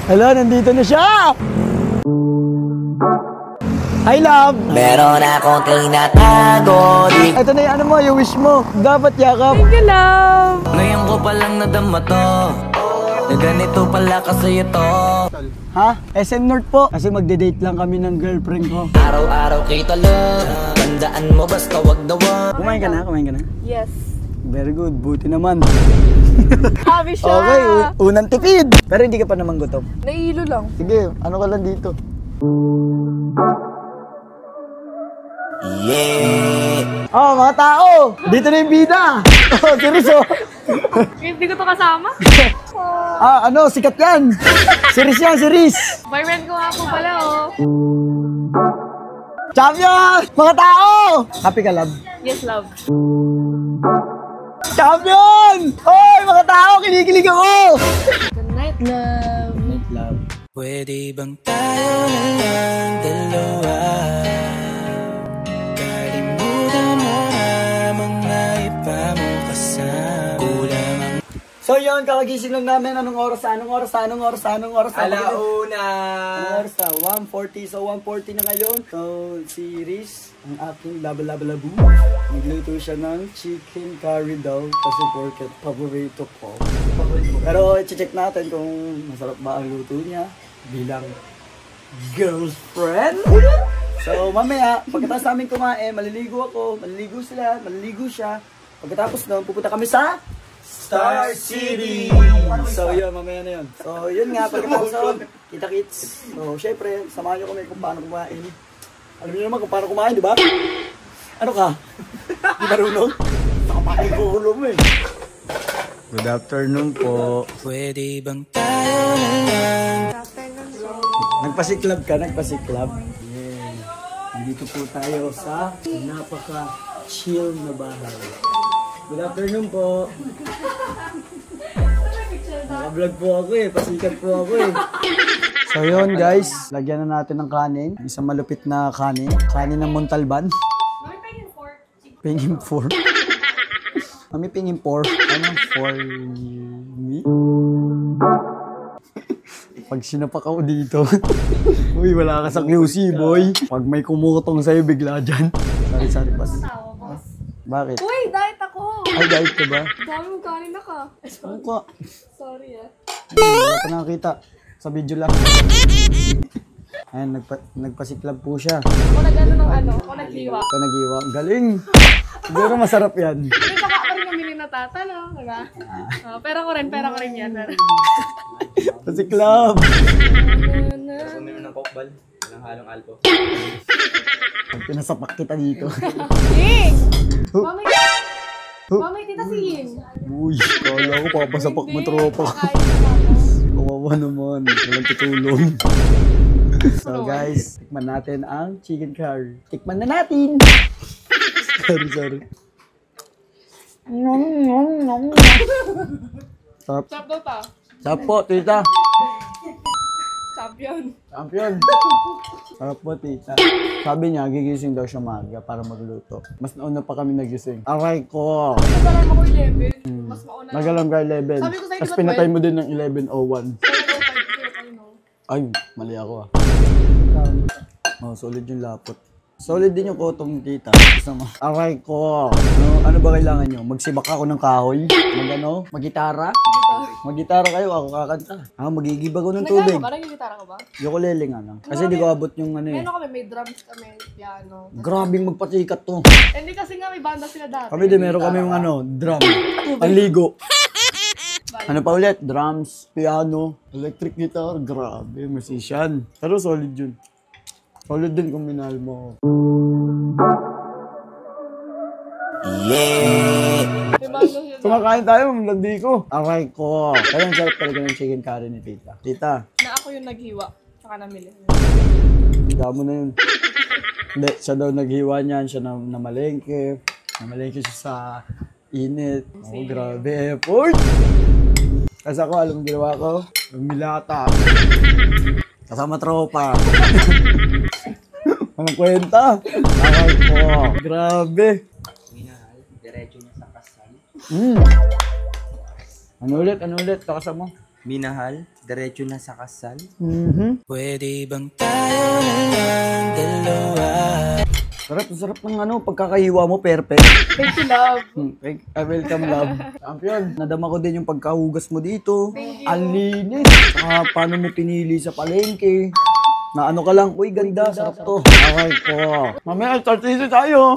Hello, nandito na siya! Hi, love! Meron akong tinatago. Ito na yung ano mo, yung wish mo. Dapat yakap. Thank you, love! Ngayon ko palang nadama to, na ganito pala kasi ito. Ha? SM North po. Kasi magde-date lang kami ng girlfriend ko. Araw-araw kita lang, tandaan mo basta wag na wag. Kumain ka na? Kumain ka na? Yes. Very good. Buti naman. Happy siya! Okay, unang tipid. Pero hindi ka pa naman gutom. Naihilo lang. Sige, ano ka lang dito? Yeah. Oh, mga tao! Dito na yung bida! Oh, seryoso! Hindi ko to kasama. Ano, sikat yan! Series yan, series! Boyfriend ko nga po pala, oh. Champion! Mga tao! Happy ka, love? Yes, love. Champion! Hoy, mga tao! Kinikilig ako! Good night, love. Night, love. Pwede bang tayo na lang dalawa? Kalimutan mo na mga iba mo kasama. Kulang ang So yun, kakagising lang namin. Anong oras? Anong oras? Anong oras? Anong oras? Alauna! Anong oras na? 1:40. So 1:40 na ngayon. So si Riz, ang aking laba-laba-labu, nagluto siya ng chicken curry daw. Kasi porket paborito ko. Pero i-check natin kung masarap ba ang luto niya bilang girlfriend. So mamaya, pagkatapos namin kumain, maliligo ako, maliligo sila, maliligo siya. Pagkatapos nun, pupunta kami sa Star City! So yun, mamaya na yun. So yun nga, pagkatapos nun, kita-kits. So syempre, samahan nyo kami kung paano kumain. Alam niyo naman kung paano kumain, di ba? Ano ka? Di marunong? Nakapakin ko ulo mo eh. Good afternoon po. pwede bang tayo na lang? Nagpasiklab ka? Nagpasiklab? Yeah. Nandito po tayo sa napaka-chill na bahay. Good afternoon po. Naka-vlog po ako eh. Pasikat po ako eh. So yun guys, lagyan na natin ng kanin. Isang malupit na kanin. Kanin ng Montalban. Pingin 4. Mami, pingin 4. Anong for me? Pag sinapak ako dito. Uy, wala ka sa QC, boy. Pag may kumutong sa'yo, bigla dyan. Sorry, pas. Bakit? Uy, diet ako! Ay, diet ka ba? Dami mong kanin na ka. Ano ka? Sorry, ah. Wala pa nakakita. Sa video lang. Ayan, nagpasiklab po siya. Ako nag-ano ng ano, ako naghiwa. Ito nag-iwa. Galing! Siguro masarap yan. Hindi ka ka rin namili na tata, no? Diba? Pera ko rin yan. Pasiklab! Sumim ng kokbal. Walang halong alpo. Pag pinasapak kita dito. Hey! Mami, tita si Yin. Uy, kala ko papasapak mo tropa. Kawawa naman. Walang tutulong. So guys, tikman natin ang chicken curry. Tikman na natin! Sorry. Sarap. Sarap daw ta. Sarap po, tita. Champion. Sarap po, tita. Sabi niya, gigising daw siya maaga para magluto. Mas nauna pa kami nagising. Aray ko! Nag-alarm ako 11. Mas mauna. Nag-alarm ka 11. Sabi ko sa'yo, Tapos di ba pinatay 12? mo din ng 11:01. Ay, mali ako ah. Oh, solid yung lapot. Solid din yung kotong tita. Aray ko! Ano ba kailangan nyo? Magsibak ako ng kahoy? Magitara? Magitara kayo, ako kakanta. Magigib ako ng tubig. Nag-ano ka? Nag-gitara ka ba? Ukulele nga lang. Kasi di ko abot yung ano eh. Meron kami, may drums kami, piano. Grabing magpasikat to. Hindi kasi nga may banda sila dati. Kami din, meron kami yung drum. Ang ligo. Ano pa ulit? Drums, piano, electric guitar. Grabe, musician. Pero solid yun. Solid din kung minahal mo. Yeah. May banda sila dati. Kumakain tayo, mamlandi ko. Aray ko. Kaya ang sarap talaga ng chicken curry ni tita. Tita, Na ako yung naghiwa. Tsaka namili. damo na yun. Hindi, siya daw naghiwa niyan. Siya na namalengke. Namalengke siya sa init. Oh, grabe effort. Kasi ako, alam mo ginawa ko? Lumilata. Kasama tropa. Ang kwenta. Aray ko. Grabe. Minahal, diretso niya sa kasal. Ano ulit? Takasa mo? Minahal, diretso na sa kasal. Pwede bang tayo na lang dalawa? Sarap ng ano, pagkakahiwa mo, perfect. Thank you, love. Welcome, love. Champion, nadama ko din yung pagkahugas mo dito. Ang linis. Saka paano mo pinili sa palengke. Na ano ka lang, uy, ganda, sarap to. Okay po. Mamaya, start tayo.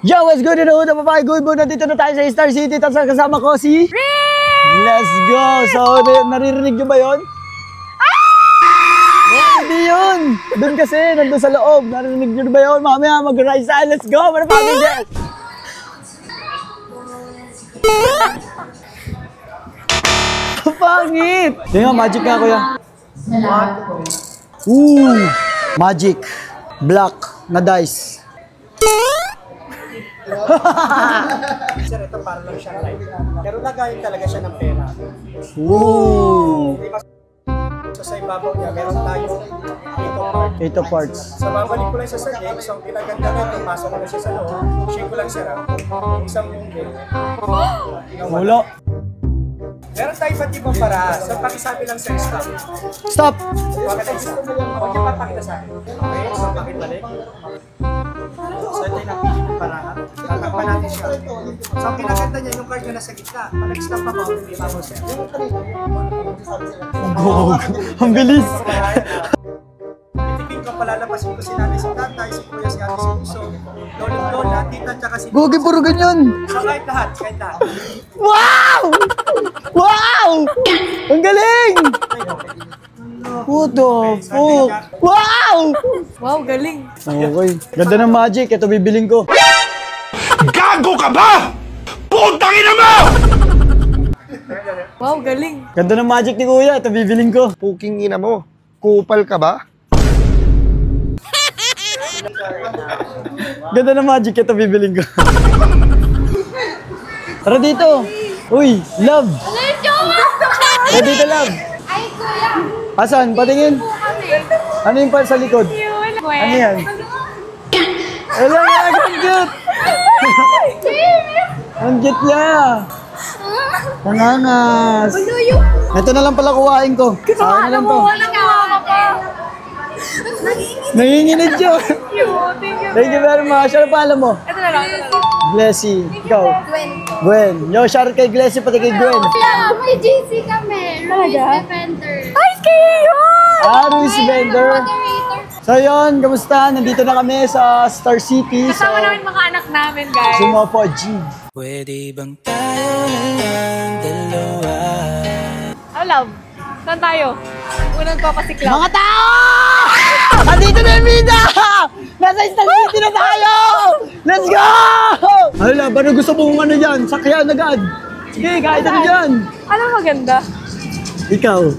Yo, what's good? Ano na babae? Good mo. Nandito na tayo sa Star City. Tapos kasama ko si... Let's go! So, naririnig nyo ba yun? Oh, hindi yun! Doon kasi, nandun sa loob. Naririnig nyo ba yun? Mamaya mag-rise tayo. Let's go! Ano pa kami dyan? Pangit! Yung nga, magic nga kuya. Ooh! Magic. Black na dice. Sir, ito para lang siyang light. Pero lagayin talaga siya ng pera. Ooh! So sa ibabaw niya, meron tayo 8 parts. So babalik ko lang siya sa deck. So ang pinaganda natin, pasok ko lang siya sa loob. Shake ko lang siya na. Isang yung deck. Wala. Meron tayo iba't ibang para. So pakisabi lang sir, stop. Stop! Bakit ay stop? Huwag niyo papakita sa akin. Okay, so bakit balik? So ito yung napili ng parahan. Tatakpan natin siya. So ang pinaganda niya, yung card niya nasa gitna. Pag-stop pa ba, hindi pa mo sir. Ang bilis! Itipin ko, palalapasin ko si nanay, si tatay, si kuya, si ate, si puso, lolong lola, tita, tsaka si... Gogi, puro ganyan! So kahit lahat, kahit lahat. Wow! Wow! Ang galing! What the fuck? Wow! Wow, galing. Okay. Ganda ng magic. Ito bibiling ko. Gago ka ba? Putang ina mo! Wow, galing. Ganda ng magic ni kuya. Ito bibiling ko. Puking ina mo. Kupal ka ba? Ganda ng magic. Ito bibiling ko. Tara dito. Uy, love. Tara dito, love. Ay, kuya. Asan? Patingin. Ano yung pa sa likod? Ano yan? Hello, ang cute! Ang cute niya! Nangangas! Ito na lang pala kuhain ko. Sa akin na lang to. Nanginginig yun! Thank you very much. Ano pala mo? Ito na lang. Glessy. Ikaw? Gwen. Yo, shout kay Glessy pati kay Gwen. Yeah, may JC kami. Ruiz Defender. Ay, kayo! Ruiz Vendor. Moderator. So yun, kamusta? Nandito na kami sa Star City. Kasama namin mga anak namin, guys. Sumopo G. Pwede bang tayo na lang dalawa? Oh, love. Saan tayo? Unang ko kasi club. Mga tao! Nandito na yung vida! Nasa Star City na tayo! Let's go! Hala, ba na gusto mong ano dyan? Sakyan agad. Sige, kahit ano dyan. Ano maganda? Ikaw.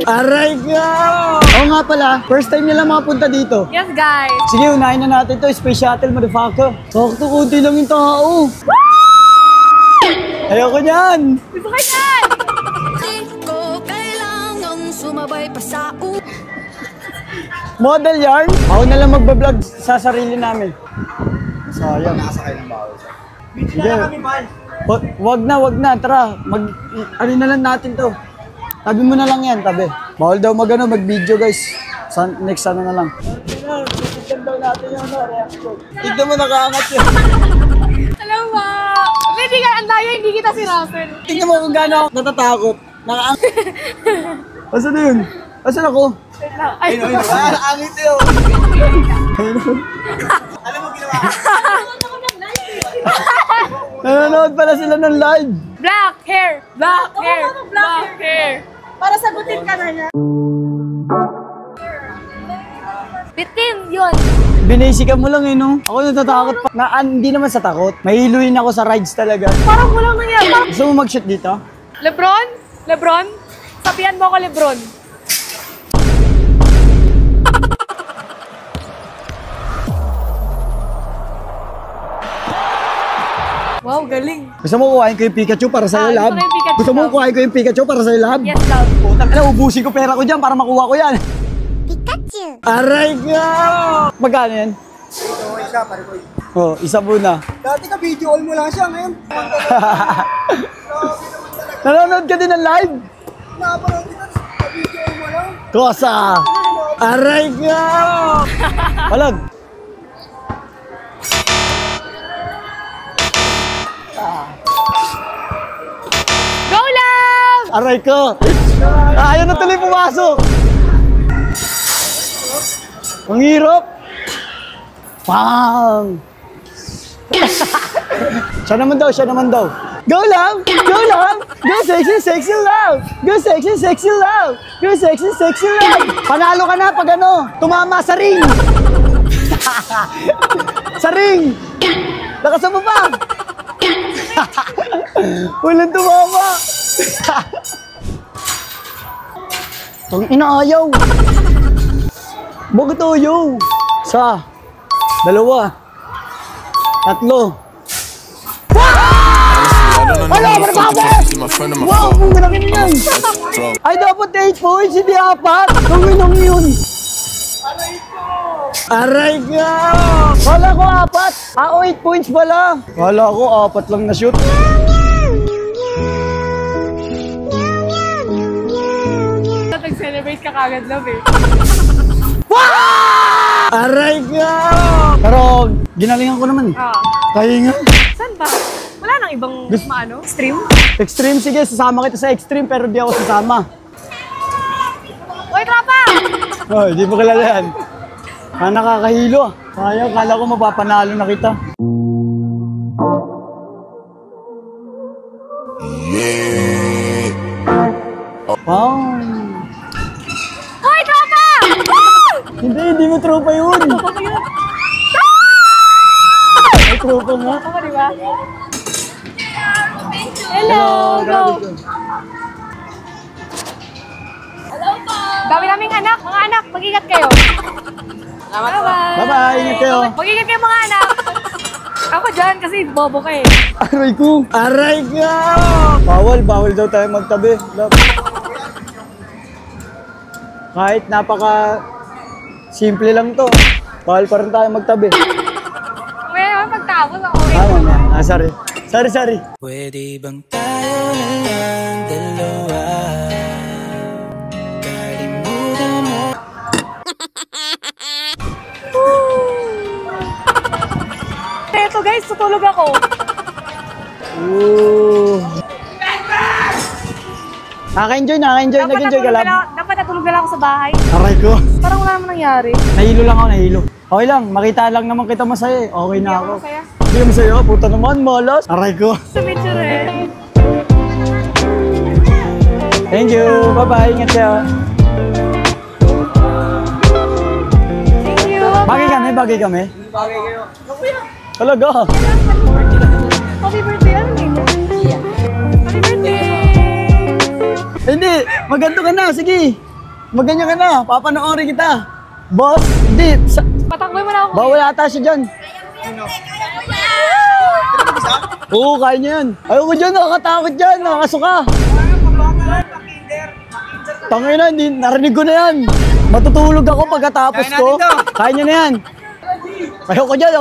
Aray ka! Oo nga pala, first time nila makapunta dito. Yes, guys. Sige, unahin na natin to. Space shuttle, motherfucker. Sakto, kunti lang yung tao. Ayoko niyan. Gusto ka yan! Model yarn? Ako na lang magbablog sa sarili namin. Sayang. Nakasakay ng bawal. Hindi Sige. na kami, man. Wag na. Tara, ano na lang natin to. Tabi mo na lang yan, tabi. Bawal daw mag-video guys. Next ano na lang. Tignan daw natin yung reaction. Tignan mo, nakaangat yun. Alam mo. Hindi ka, ang layo, hindi kita si Russell. Tignan mo kung gaano ako natatakot. Nakaangat. Asan na yun? Asan ako? Wait lang. Ay, Nakaangit yun. Alam mo ginawa? Nanonood pala sila ng live. Black hair! Black hair! Black hair! Para sagutin ka na niya. Bitin yun! Binasican mo lang eh, no? Ako natatakot pa. Hindi naman sa takot. Mahiluin ako sa rides talaga. Parang walang nangyari. Gusto mo mag-shoot dito? Lebron? Lebron? Sabihan mo ako, Lebron. Wow, galing. Gusto mo kuhain ko yung Pikachu para sa'yo, Ah, love? gusto ko yung Pikachu, Gusto mo love. kuhain ko yung Pikachu para sa'yo, love? Yes, love. Putang ina, ubusin ko pera ko dyan para makuha ko yan. Pikachu! Aray ka! Magkano yan? Ito, isa, pare ko. Oh, isa muna. Dati ka video all mo lang siya, ngayon. Nanonood ka din ng live? Napanood kita, video all mo lang. Kosa! Aray ka! Palag! Go, love! Aray ko! Ayaw na tuloy pumasok! Ang hirap! Pang! Siya naman daw, siya naman daw. Go lang! Go lang! Go sexy, sexy love! Go sexy, sexy love! Go sexy, sexy love! Panalo ka na pag ano, tumama sa ring! Sa ring! Nakasama pa! Walang tumama! Tang inaayaw! Bakit ayaw? Isa, dalawa, tatlo. Ano, wow, kung ganakin yan! Ay, dapat 8 points, hindi 4! Gawin lang yun! Aray ka! Kala ko 4! Ah, 8 points pala! Kala ko 4 lang na shoot. Nag-celebrate ka kagad, love eh. Aray ka! Pero, ginalingan ko naman eh. Ah. Kaya nga. Saan ba? Wala nang ibang maano? Stream? Extreme, sige, sasama kita sa extreme pero di ako sasama. Uy, tropa! Oh, di mo kilala yan. Nakakahilo. Ayaw, kala ko mapapanalo na kita. Wow. Uy, tropa! Hindi mo tropa yun. Ay, tropa nga. Ako, di ba? Hello! Go! Dami naming anak. Mga anak, mag-ingat kayo. Bye-bye! Bye-bye, ingat kayo. Mag-ingat kayo mga anak. Ako dyan kasi bobo ka eh. Aray ko. Aray ka. Bawal daw tayo magtabi. Love. Kahit napaka simple lang to. Bawal pa rin tayo magtabi. Ngayon, pagtapos ako. Sorry. Sorry. Pwede bang tayo na lang dalawa? Kalimutan mo. Eto guys, tutulog ako. Ooh. Naka-enjoy. Nag-enjoy ka lang. Dapat natulog na lang ako sa bahay. Aray ko. Parang wala naman nangyari. Nahilo lang ako, nahilo. Okay lang, makita lang naman kita masaya eh. Okay na ako. Masaya. Hindi ka masaya, puta naman, malas. Aray ko. Sa picture eh. Thank you. Bye-bye. Ingat kayo. Thank you. Bagay kami. Bagay kayo. Talaga. Happy birthday. Ano name mo? Happy birthday. Hindi, maganto ka na. Sige. Maganyan ka na. Papanoorin kita. Boss, hindi. Patakboy mo na ako. Bawal ata siya dyan. Oo, kaya niya yan. Ayoko dyan, nakakatakot dyan. Nakakasuka. Tangay na, hindi, narinig ko na yan. Matutulog ako pagkatapos ko. Kaya niya na yan. Ayoko dyan.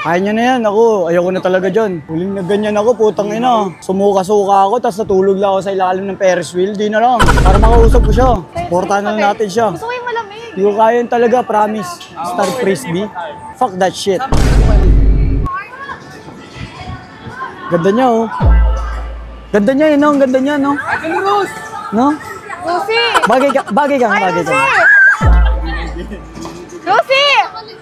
Kaya niya na yan. Ako, ayoko na talaga dyan. Huling na ganyan ako, putang ina. Sumuka-suka ako, tapos natulog lang ako sa ilalim ng Ferris wheel. Di na lang. Para makausap ko siya. Portahan na lang natin siya. Gusto ko yung malamig. Hindi ko kaya yun talaga, promise. Star Frisbee. Fuck that shit. Ganda niya, oh. Ganda niya, yun, ang ganda niya, no? No? Lucy! Bagay ka. Lucy!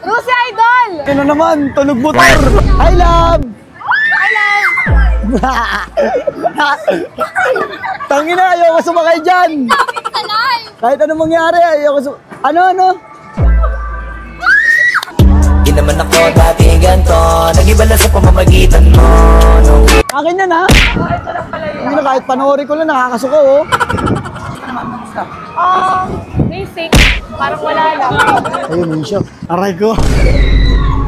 Lucy Idol! Ano naman, tunog motor. Hi, love! Tangina, ayoko sumakay dyan. Kahit anong mangyari, ayoko Ano? Di naman ako dati ganito. Nag-iba lang sa pamamagitan mo. Akin yan, ha? Tangina, kahit panoorin ko lang, nakakasuka, oh. Basic. Parang wala lang. Ayun, yun siya. Aray ko.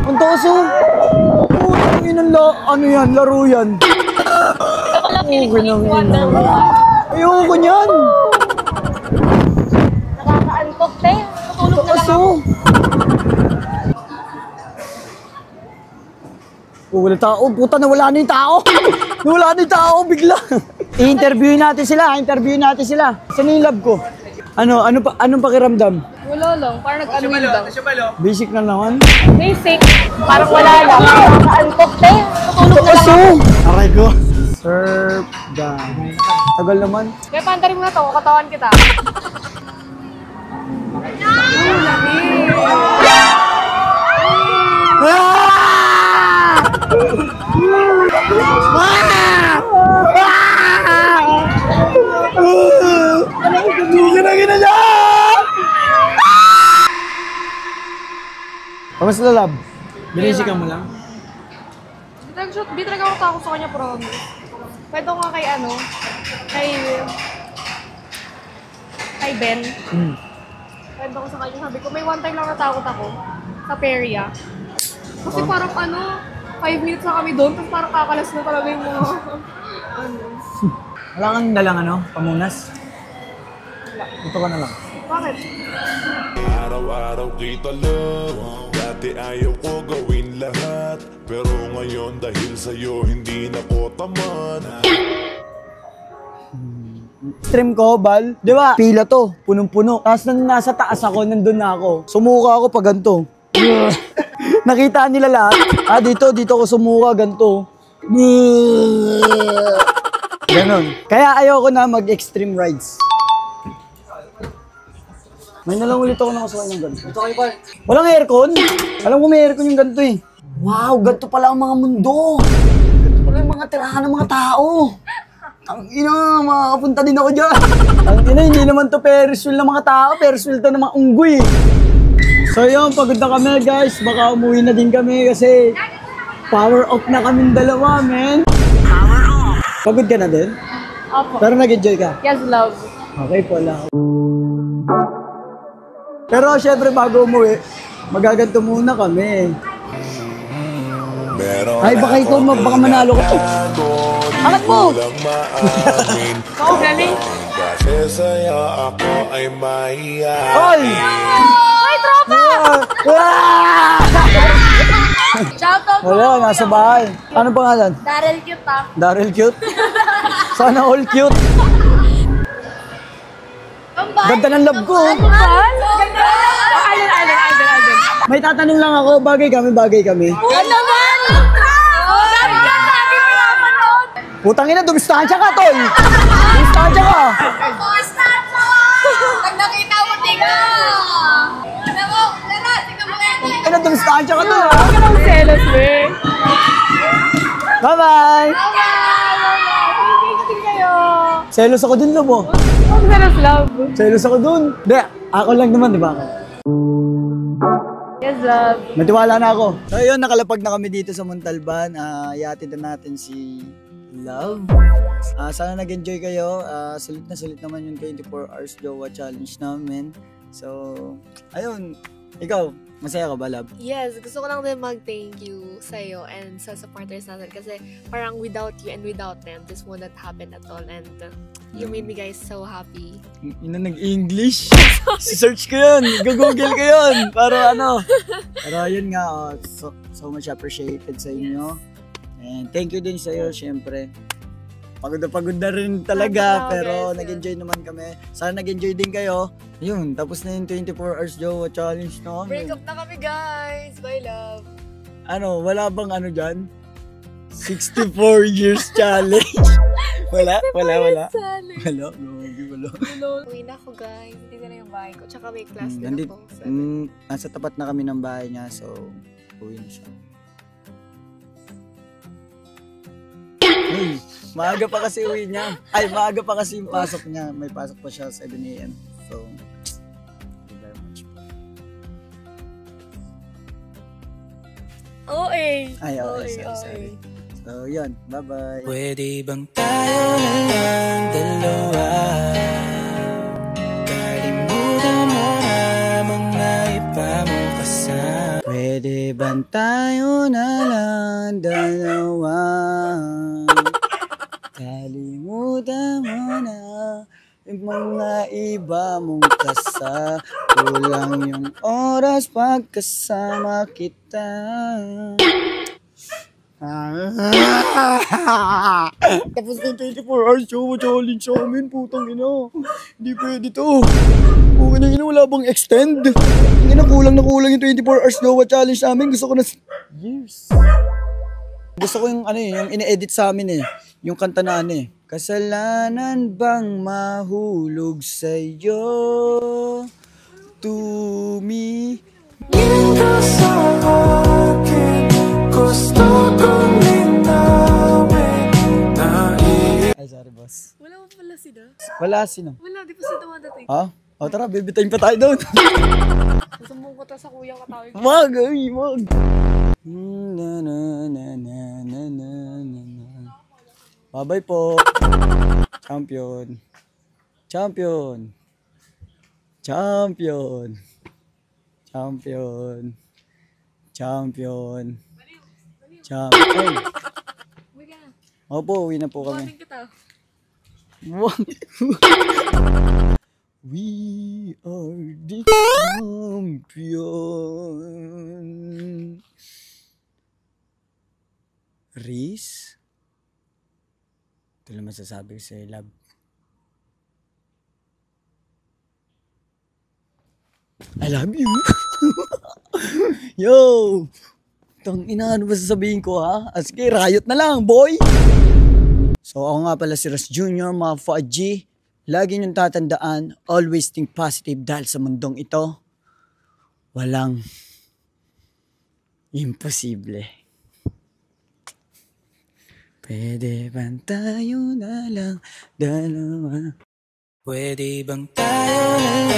Ang toso. Uy, ano yan, laro yan. Ayoko niyan. Nakaka-antok, te. Tutulog na lang ako. Wala tao. Puta, nawala na yung tao. Nawala na yung tao, bigla. I-interviewin natin sila. Saan yung lab ko? Anong pakiramdam? Wala lang, parang nag-unwill lang. Basic na naman. Basic, parang wala lang. Nakaka-antok, te. Tutulog na lang ako. Aray ko. Surf down. Tagal naman. Kaya pantarin mo na to, katawan kita. Kamusta lab? Binisikan mo lang? Di talaga ako takot sa kanya, promise. Pwede ko nga kay Ben. Pwede ko sa kanya, sabi ko, may one time lang natakot ako sa Peria. Kasi parang 5 minutes na kami doon, tapos parang kakalas na talaga yung mga Wala kang dalang pamunas? Ito ka na lang. Bakit? Araw-araw kita lang. Dati ayaw ko gawin lahat, pero ngayon dahil sa'yo hindi na ko taman. Stream ko, Bal. Di ba? Pila to, punong-puno. Tapos nasa taas ako, nandun na ako. Sumuka ako pa ganito. Nakita nila lahat. Dito ako sumuka, ganito. Ganon. Kaya ayoko na mag-extreme rides. May nalang ulit ako nakasakay ng ganito. Ito kayo, Bal. Walang aircon. Alam ko may aircon yung ganito eh. Wow, ganito pala ang mga mundo. Ganito pala yung mga tirahan ng mga tao. Ang ina, makakapunta din ako dyan. Ang ina, hindi naman to Ferris wheel ng mga tao. Ferris wheel to ng mga unggoy. So yun, pagod na kami guys. Baka umuwi na din kami kasi power off na kaming dalawa, men. Power off. Pagod ka na din? Opo. Pero nag-enjoy ka? Yes, love. Okay po lang. Pero syempre bago umuwi, magaganto muna kami. Ay, baka ikaw, baka manalo ka. Angat mo! Oo, galing. Kasi sa'yo ako ay mahiya. Oy! Ay, tropa! Shoutout po! Wala, nasa bahay. Ano pangalan? Daryl cute ah. Daryl cute? Sana all cute. Ganda ng love ko. Alden. May tatanong lang ako, bagay kami. Oo naman! Sabi ka lagi pinapanood! Putang ina, dumistansya ka, tol. Dumistansya ka. Start mo! Pag nakita mo, tingnan! Alam mo, tingnan mo yan! Ina, dumistansya ka, tol. Huwag ka lang selos, eh. Bye-bye. Ingatin kayo. Selos ako dun, love mo. Huwag selos, love. Selos ako dun. Hindi, ako lang naman, di ba? Yes, love. Matiwala na ako. So yun, nakalapag na kami dito sa Montalban. Ihatid na natin si Love. Sana nag-enjoy kayo. Sulit na sulit naman yung 24 hours Jowa Challenge namin. So, ayun. Ikaw, masaya ka ba, Love? Yes, gusto ko lang din mag-thank you sa'yo and sa supporters natin kasi parang without you and without them, this would not happen at all and you made me guys so happy. Ina, nag-English. Search ko yun. Google ko yun. Para Pero yun nga, so much appreciated sa inyo. And thank you din sa'yo, syempre. Pagod na rin talaga, pero nag-enjoy naman kami. Sana nag-enjoy din kayo. Ayun, tapos na yung 24 hours Jowa Challenge na kami. Break up na kami guys! Bye love! Wala bang dyan? 64 years challenge. Wala. Wala. Uwi na ako guys, hindi na yung bahay ko. Tsaka may class din Nandito, ako. nasa tapat na kami ng bahay niya, so uwi na siya. Hey, maaga pa kasi uwi niya. Ay, maaga pa kasi yung pasok niya. May pasok pa siya 7 AM. So, thank you very much. Ay, okay. Sorry. So, yun. Bye-bye. Pwede bang tayo na lang dalawa? Kalimutan mo na mga iba mo kasama. Pwede ba tayo na lang dalawa? Kalimutan mo na yung mga iba mong kulang yung oras pagkasama kita. Tapos ng 24 hours show challenge sa amin, putang ina. Hindi pwede to. Okay na ina, wala bang extend? Ina, kulang na kulang yung 24 hours Jowa challenge sa amin. Gusto ko na years. Gusto ko yung ano eh, yung ine-edit sa amin eh. Yung kanta na ano eh. Kasalanan bang mahulog sa'yo? To me. Dito sa akin, gusto kong linawin na Ay, sorry boss. Wala mo pala sila? Wala sino. Wala, di pa sila dumadating. Ha? O tara, bibitayin pa tayo doon. Susumbong ko to sa kuyang katawig. Wag, ay, wag. Na na na na na na na. Bye-bye po. Champion. Champion. Champion. Champion. Champion. Champion. Uwi ka na. Opo, uwi na po kami. Buhatin kita. We are the champion. Riz? Ito lang masasabi ko sa'yo, love. I love you. Yo! Tang ina, ano ba sasabihin ko ha? Sige, riot na lang, boy! So ako nga pala si Ras Jr., mga Faji. Lagi niyong tatandaan, always think positive dahil sa mundong ito, walang imposible. Pwede ba tayo na lang dalawa? Pwede bang tayo na